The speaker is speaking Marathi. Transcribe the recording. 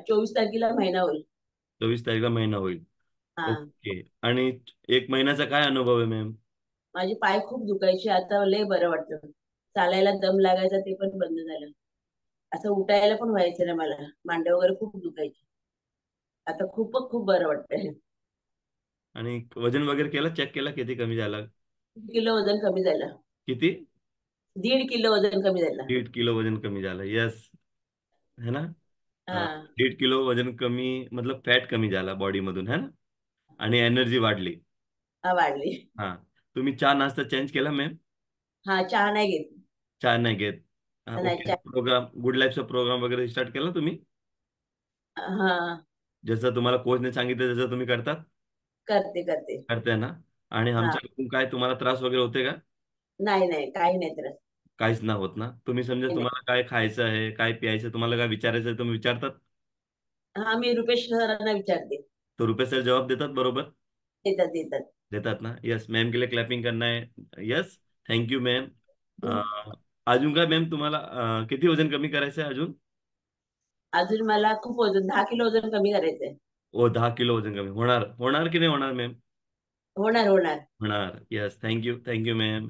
24 तारखेला महिना होईल. 24 तारीखला महिना होईल. हा. ओके. आणि 1 महिन्याचा काय अनुभव आहे मॅम? माझे पाय खूप दुखायचे, आता लय बरं वाटतं. चालायला दम लागायचा ते पण बंद झालं. असं उठायला पण व्हायचं ना मला, मांडे वगैरे खूप दुखायचे. आता खूपच खूप बरं वाटतंय. आणि वजन वगैरे केलं, चेक केला किती कमी झाला? 1 किलो वजन कमी झालं. किती? 1.5 किलो वजन कमी झालं. 1.5 किलो वजन कमी झालं, यस. है ना? हा. हा. 1.5 किलो वजन कमी, मतलब फॅट कमी झाला बॉडी मधून, है ना? आणि एनर्जी वाढली. हा, वाढली. हा. तुम्ही चहा नाश्ता चेंज केला मॅम? हा, चहा नाही घेत. चहा नाही घेत. हा, नाही, ओके. चहा. प्रोग्राम गुड लाईफचा प्रोग्राम वगैरे स्टार्ट केला तुम्ही? हा. जसं तुम्हाला कोचने सांगितलं तसं तुम्ही करतात? करते करते. करताय ना? आणि हा. आमच्याकडून काय तुम्हाला त्रास वगैरे होते का? नाही नाही, काही नाही त्रास. काहीच ना होत ना? तुम्ही समजा काही नाही. तुम्हाला काय खायचं आहे, काय प्यायचं आहे, तुम्हाला काय विचारायचं आहे, तुम्ही विचारतात? हा, मी रुपेश सरांना विचारते. तो रुपये सर जवाब देतात बरोबर? देतात देतात. देतात ना? यस. मॅम के लिए क्लॅपिंग करना है. यस. Thank you ma'am. अजून काय मॅम तुम्हाला किती वजन कमी करायचं आहे अजून? अजून मला खूप वजन, 10 किलो वजन कमी करायचंय. ओ, 10 किलो वजन कमी होणार, होणार की नाही होणार मॅम? होणार होणार. होणार. Yes. Thank you. Thank you ma'am.